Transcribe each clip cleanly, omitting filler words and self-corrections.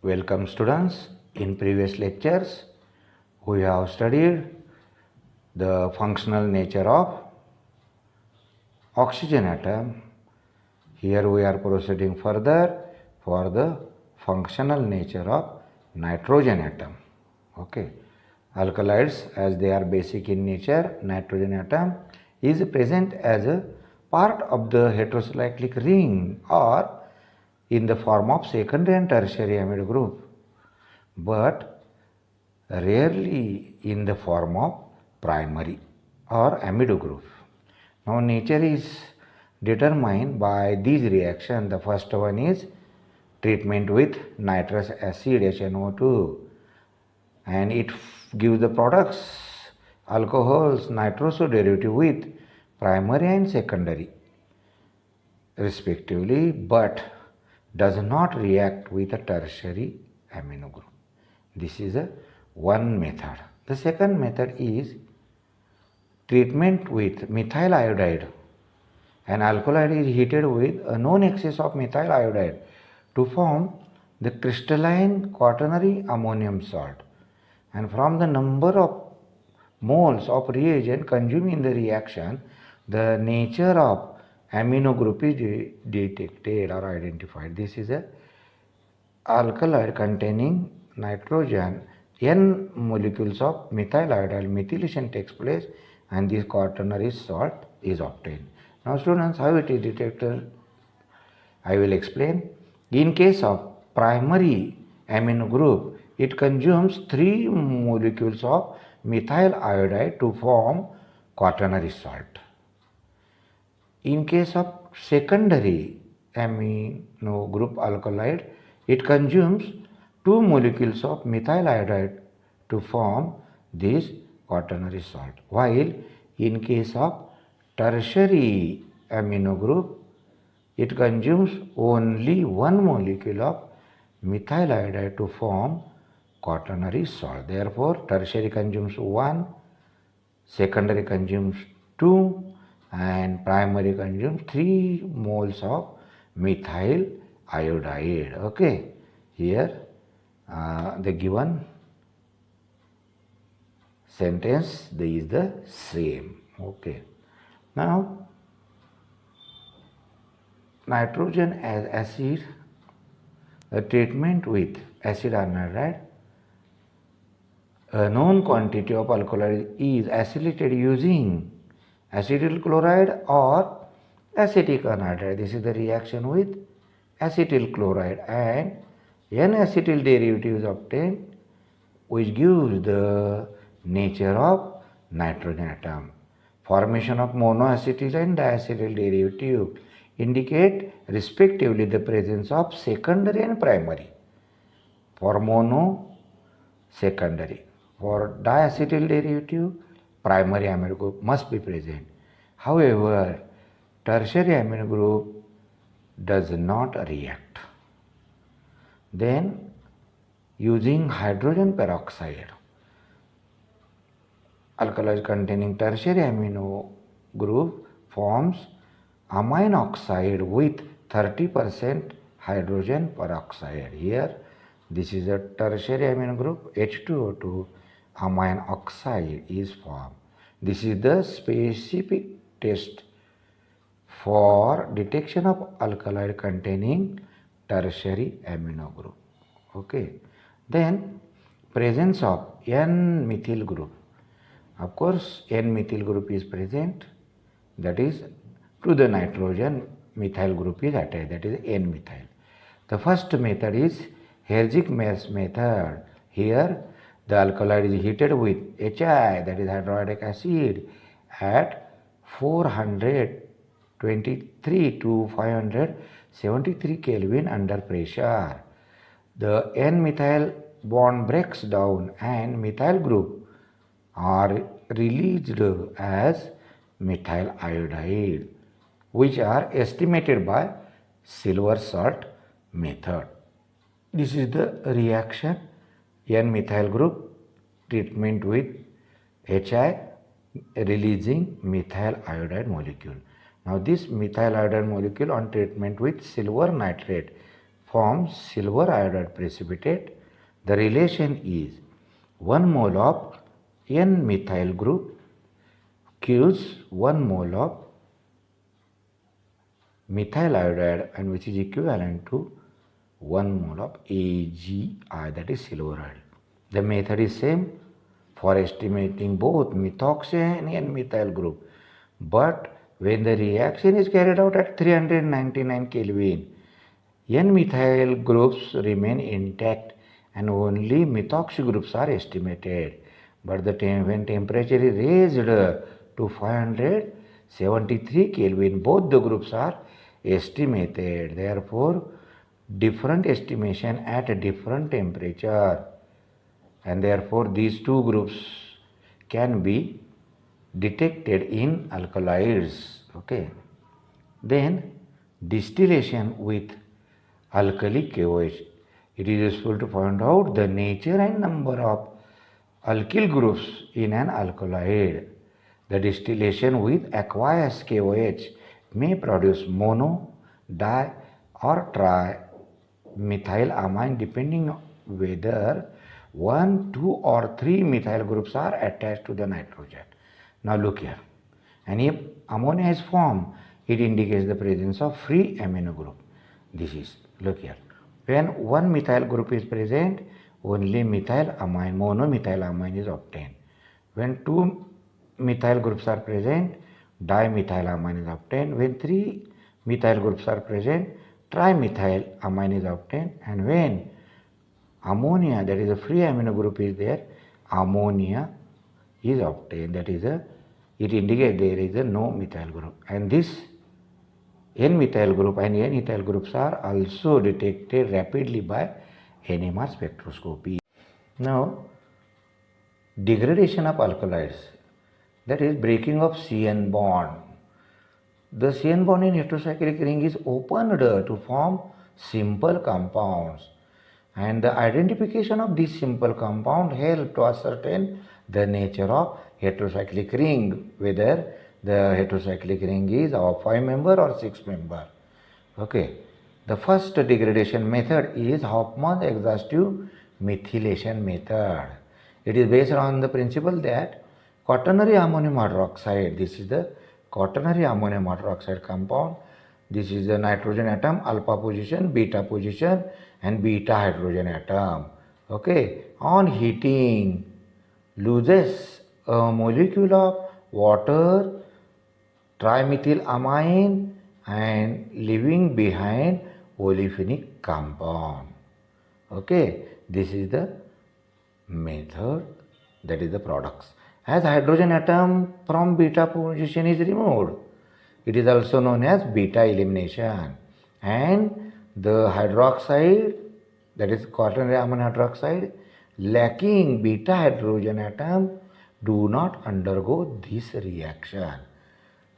Welcome students. In previous lectures, we have studied the functional nature of oxygen atom. Here we are proceeding further for the functional nature of nitrogen atom. Okay. Alkalides, as they are basic in nature, nitrogen atom is present as a part of the heterocyclic ring or in the form of secondary and tertiary amide group, but rarely in the form of primary or amido group. Now nature is determined by these reactions. The first one is treatment with nitrous acid HNO2, and it gives the products alcohols nitroso derivative with primary and secondary respectively, but does not react with a tertiary amino group. This is a one method. The second method is treatment with methyl iodide. An alkaloid is heated with a known excess of methyl iodide to form the crystalline quaternary ammonium salt, and from the number of moles of reagent consumed in the reaction, the nature of amino group is detected or identified. This is a alkaloid containing nitrogen, n molecules of methyl iodide, methylation takes place and this quaternary salt is obtained. Now students, how it is detected? I will explain. In case of primary amino group, it consumes 3 molecules of methyl iodide to form quaternary salt. In case of secondary amino group alkaloid, it consumes 2 molecules of methyl iodide to form this quaternary salt. While in case of tertiary amino group, it consumes only 1 molecule of methyl iodide to form quaternary salt. Therefore, tertiary consumes 1, secondary consumes 2, and primary consumes 3 moles of methyl iodide. Okay, here the given sentence is the same. Okay, now nitrogen as acid, a treatment with acid anhydride, a known quantity of alkaloid is acylated using acetyl chloride or acetic anhydride. This is the reaction with acetyl chloride, and N-acetyl derivative is obtained, which gives the nature of nitrogen atom. Formation of monoacetyl and diacetyl derivative indicate respectively the presence of secondary and primary. For mono, secondary. For diacetyl derivative, primary amino group must be present. However, tertiary amino group does not react. Then, using hydrogen peroxide, alkaloid containing tertiary amino group forms amine oxide with 30% hydrogen peroxide. Here, this is a tertiary amino group, H2O2 amine oxide is formed. This is the specific test for detection of alkaloid containing tertiary amino group. Okay. Then presence of N-methyl group. Of course, N-methyl group is present, that is to the nitrogen methyl group is attached, that is N-methyl. The first method is Hertzsprung method. Here the alkaloid is heated with HI, that is hydrochloric acid, at 423 to 573 Kelvin under pressure. The N-methyl bond breaks down and methyl group are released as methyl iodide, which are estimated by silver salt method. This is the reaction N-methyl group treatment with HI releasing methyl iodide molecule. Now this methyl iodide molecule on treatment with silver nitrate forms silver iodide precipitate. The relation is 1 mole of N-methyl group kills 1 mole of methyl iodide, and which is equivalent to 1 mole of AgI, that is silver iodide. The method is same for estimating both methoxy and N-methyl group, but when the reaction is carried out at 399 Kelvin, N-methyl groups remain intact and only methoxy groups are estimated. But when temperature is raised to 573 Kelvin, both the groups are estimated. Therefore, different estimation at a different temperature, and therefore these two groups can be detected in alkaloids. Okay. Then distillation with alkali KOH. It is useful to find out the nature and number of alkyl groups in an alkaloid. The distillation with aqueous KOH may produce mono, di or tri methylamine depending whether 1, 2 or 3 methyl groups are attached to the nitrogen. Now look here. And if ammonia is formed, it indicates the presence of free amino group. This is, look here. When 1 methyl group is present, only methylamine, monomethylamine is obtained. When 2 methyl groups are present, dimethylamine is obtained. When 3 methyl groups are present, trimethylamine is obtained. And when ammonia, that is a free amino group, is there, ammonia is obtained. That is it indicates there is a no methyl group. And this N-methyl group and N-ethyl groups are also detected rapidly by NMR spectroscopy. Now, degradation of alkaloids, that is breaking of CN bond. The CN bond in heterocyclic ring is opened to form simple compounds, and the identification of this simple compound help to ascertain the nature of heterocyclic ring, whether the heterocyclic ring is of 5-member or 6-member. Okay. The first degradation method is Hofmann's exhaustive methylation method. It is based on the principle that quaternary ammonium hydroxide, this is the quaternary ammonium hydroxide compound, this is the nitrogen atom, alpha position, beta position and beta hydrogen atom. Okay. On heating, loses a molecule of water, trimethylamine, and leaving behind olefinic compound. Okay, this is the method, that is the products. As hydrogen atom from beta position is removed, it is also known as beta elimination, and the hydroxide, that is quaternary ammonium hydroxide, lacking beta hydrogen atom do not undergo this reaction.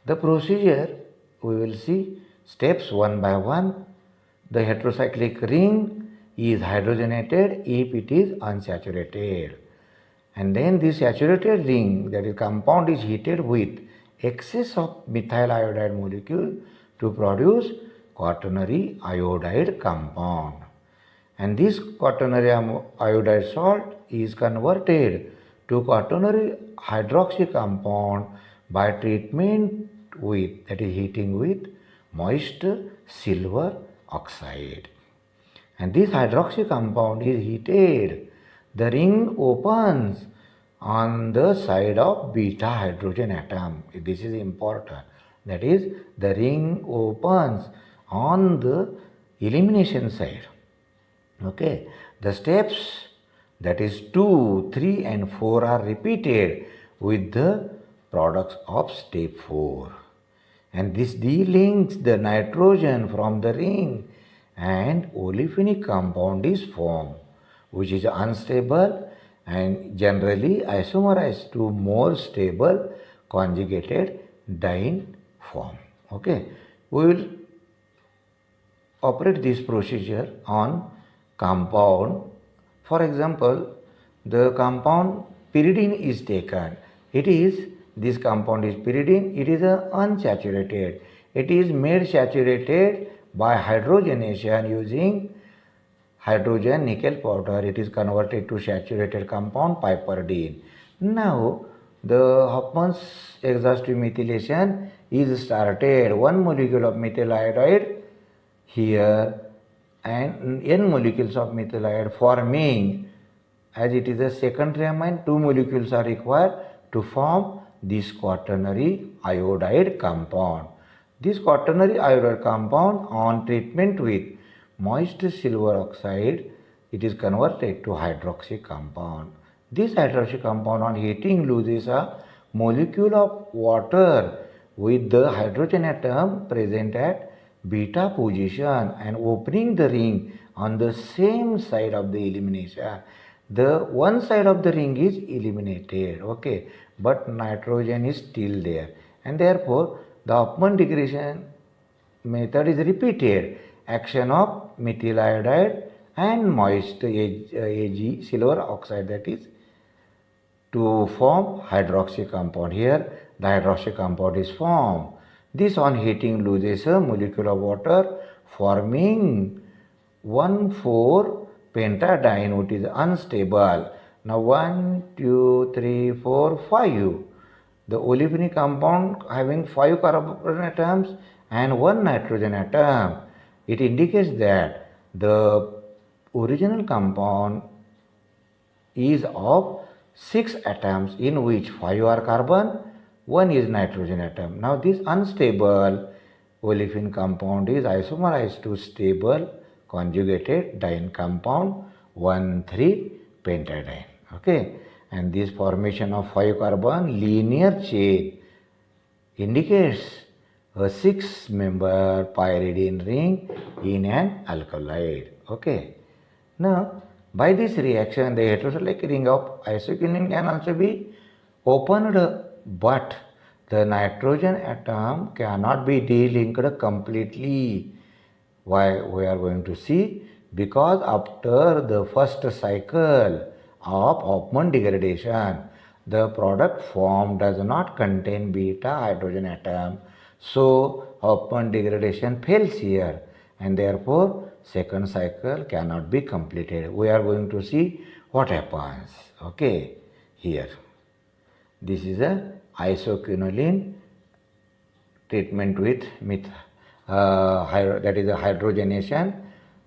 The procedure we will see steps one by one. The heterocyclic ring is hydrogenated if it is unsaturated, and then this saturated ring, that is compound, is heated with excess of methyl iodide molecule to produce quaternary iodide compound, and this quaternary iodide salt is converted to quaternary hydroxy compound by treatment with, that is heating with, moist silver oxide. And this hydroxy compound is heated. The ring opens on the side of beta hydrogen atom. This is important. That is, the ring opens on the elimination side. Okay. The steps, that is 2, 3 and 4 are repeated with the products of step 4. And this delinks the nitrogen from the ring and olefinic compound is formed, which is unstable and generally isomerized to more stable conjugated diene form. Okay. We will operate this procedure on compound. For example, the compound pyridine is taken. This compound is pyridine. It is unsaturated. It is made saturated by hydrogenation using hydrogen nickel powder. It is converted to saturated compound piperidine. Now the Hoffman's exhaustive methylation is started. One molecule of methyl iodide here and n molecules of methyl iodide forming, as it is a secondary amine, 2 molecules are required to form this quaternary iodide compound. This quaternary iodide compound on treatment with moist silver oxide, it is converted to hydroxy compound. This hydroxy compound on heating loses a molecule of water with the hydrogen atom present at beta position and opening the ring on the same side of the elimination. The one side of the ring is eliminated, okay, but nitrogen is still there, and therefore the Hoffman degradation method is repeated. Action of methyl iodide and moist Ag silver oxide, that is to form hydroxy compound. Here the hydroxy compound is formed. This on heating loses a molecule of water forming 1,4-pentadiene, which is unstable. Now 1, 2, 3, 4, 5. The olefinic compound having 5 carbon atoms and 1 nitrogen atom. It indicates that the original compound is of 6 atoms, in which 5 are carbon, 1 is nitrogen atom. Now this unstable olefin compound is isomerized to stable conjugated diene compound 1,3-pentadiene. Okay, and this formation of 5 carbon linear chain indicates a 6-member pyridine ring in an alkaloid. Okay, now by this reaction the heterocyclic ring of isoquinone can also be opened, but the nitrogen atom cannot be delinked completely. Why? We are going to see, because after the first cycle of Hoffman degradation, the product formed does not contain beta hydrogen atom. So Hoffman degradation fails here, and therefore second cycle cannot be completed. We are going to see what happens. Okay, here. This is a isoquinoline treatment with that is a hydrogenation.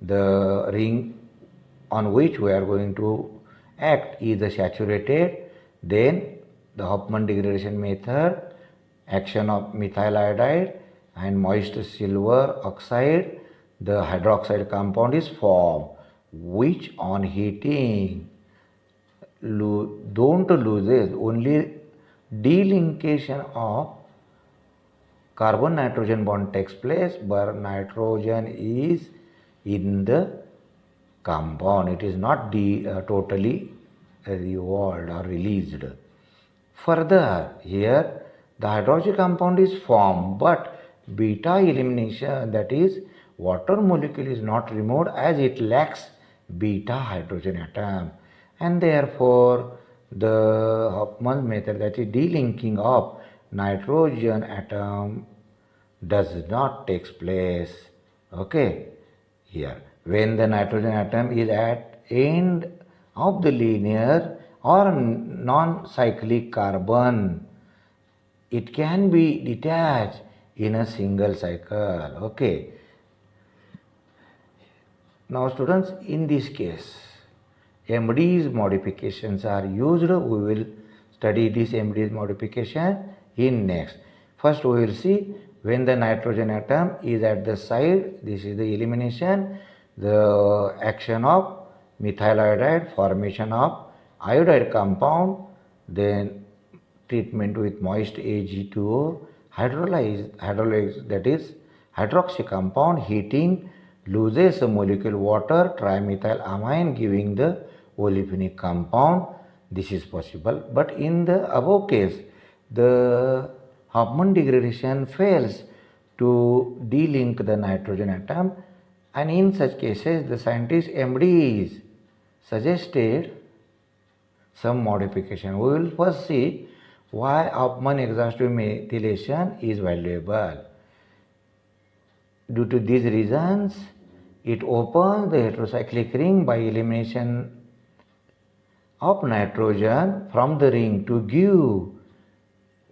The ring on which we are going to act is the saturated. Then the Hoffman degradation method, action of methyl iodide and moist silver oxide, the hydroxide compound is formed, which on heating don't loses, only delinkation of carbon nitrogen bond takes place, but nitrogen is in the compound. It is not totally revolved or released. Further, here the hydroxy compound is formed, but beta elimination, that is water molecule, is not removed as it lacks beta hydrogen atom, and therefore the Hoffman method, that is delinking of nitrogen atom, does not take place. Okay, here when the nitrogen atom is at end of the linear or non-cyclic carbon, it can be detached in a single cycle. Okay, now students, in this case MD's modifications are used. We will study this MD's modification in next. First we will see when the nitrogen atom is at the side, this is the elimination, the action of methyl iodide, formation of iodide compound, then treatment with moist Ag2O, hydrolyze, that is hydroxy compound, heating loses a molecule water, trimethylamine, giving the olefinic compound. This is possible, but in the above case the Hoffman degradation fails to delink the nitrogen atom, and in such cases the scientist MDs suggested some modification. We will first see why Hoffman exhaustive methylation is valuable. Due to these reasons, It opens the heterocyclic ring by elimination of nitrogen from the ring to give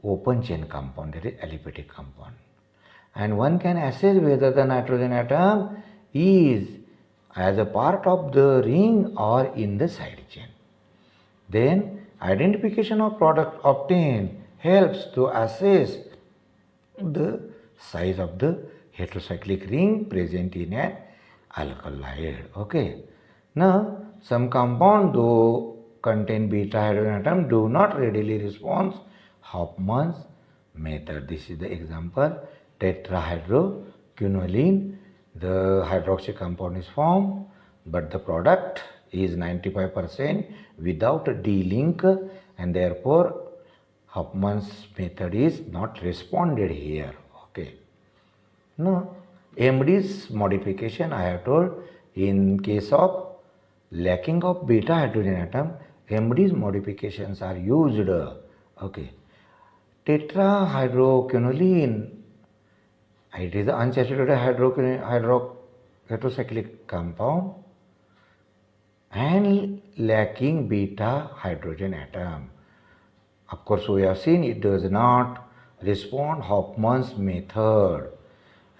open chain compound, that is aliphatic compound. And one can assess whether the nitrogen atom is as a part of the ring or in the side chain. Then identification of product obtained helps to assess the size of the heterocyclic ring present in an alkaloid. Okay. Now some compound though contain beta hydrogen atom do not readily respond Hofmann's method. This is the example: tetrahydroquinoline. The hydroxy compound is formed, but the product is 95% without a D-link, and therefore Hofmann's method is not responded here. Okay. Now, MD's modification I have told, in case of lacking of beta hydrogen atom, MD's modifications are used. Okay. Tetrahydroquinoline, it is an unsaturated heterocyclic compound and lacking beta hydrogen atom. Of course, we have seen it does not respond Hofmann's method.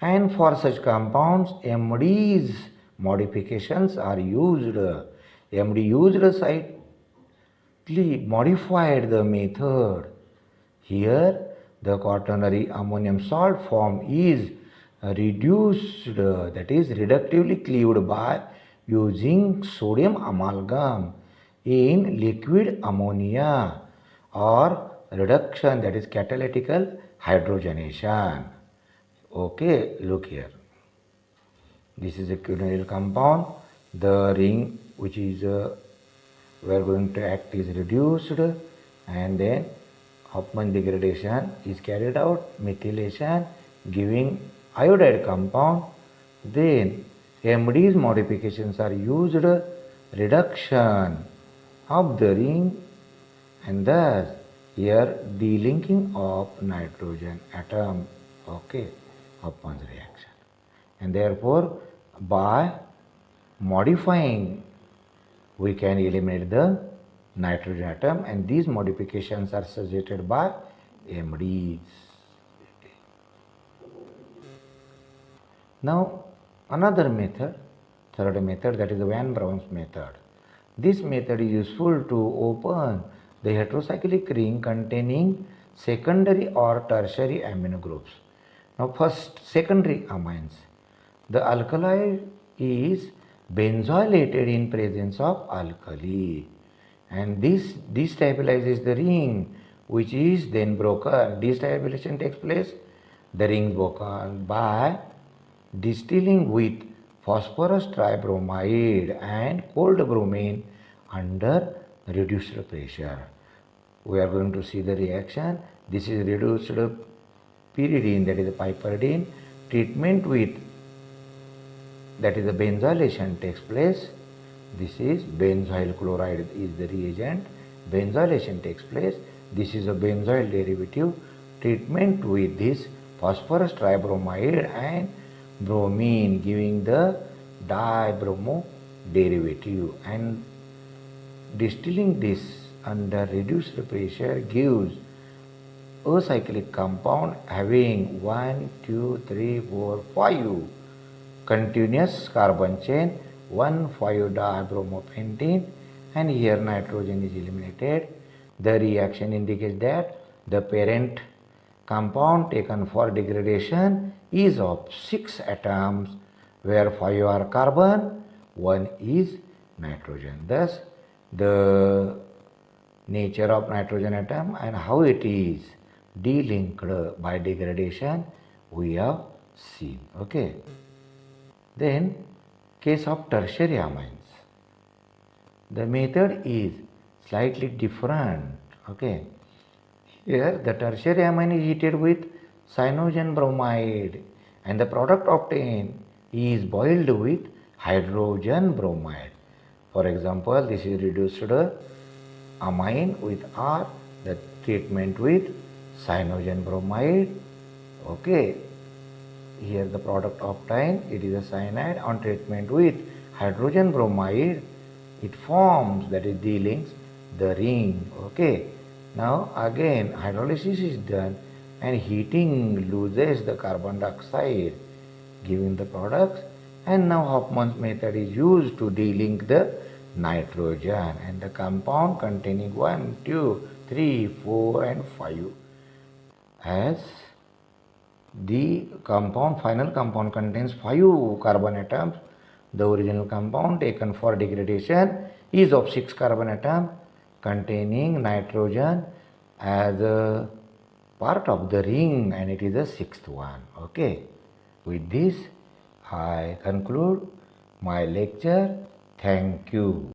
And for such compounds, MD's modifications are used. MD used slightly modified the method. Here, the quaternary ammonium salt form is reduced, that is reductively cleaved by using sodium amalgam in liquid ammonia, or reduction, that is catalytical hydrogenation. Okay, look here. This is a quinolyl compound. The ring which is we are going to act is reduced, and then Hofmann degradation is carried out, methylation giving iodide compound. Then MD's modifications are used, reduction of the ring, and thus here delinking of nitrogen atom. Okay, Hofmann's reaction. And therefore by modifying we can eliminate the nitrogen atom, and these modifications are suggested by MDs. Now another method, third method, that is the Van Braun's method. This method is useful to open the heterocyclic ring containing secondary or tertiary amino groups. Now first, secondary amines. The alkali is benzoylated in presence of alkali, and this destabilizes the ring, which is then broken. Destabilization takes place, the ring broken by distilling with phosphorus tribromide and cold bromine under reduced pressure. We are going to see the reaction. This is reduced pyridine, that is the piperidine. Treatment with, that is the benzylation takes place. This is benzoyl chloride is the reagent. Benzylation takes place. This is a benzoyl derivative. Treatment with this phosphorus tribromide and bromine giving the dibromo derivative, and distilling this under reduced pressure gives a cyclic compound having 1, 2, 3, 4, 5 continuous carbon chain, 1,5-dibromopentane, and here nitrogen is eliminated. The reaction indicates that the parent compound taken for degradation is of 6 atoms, where 5 are carbon, 1 is nitrogen. Thus, the nature of nitrogen atom and how it is delinked by degradation we have seen. Okay. Then, case of tertiary amines. The method is slightly different. Okay. Here the tertiary amine is heated with cyanogen bromide, and the product obtained is boiled with hydrogen bromide. For example, this is reduced amine with R, the treatment with cyanogen bromide. Okay. here the product obtained, it is a cyanide. On treatment with hydrogen bromide, it forms, that is D-links, the ring. Okay. Now again hydrolysis is done and heating loses the carbon dioxide, giving the products, and now Hofmann's method is used to de-link the nitrogen and the compound containing 1, 2, 3, 4 and 5 as the final compound contains 5 carbon atoms. The original compound taken for degradation is of 6 carbon atom containing nitrogen as a part of the ring, and it is the sixth one. Okay. With this, I conclude my lecture. Thank you.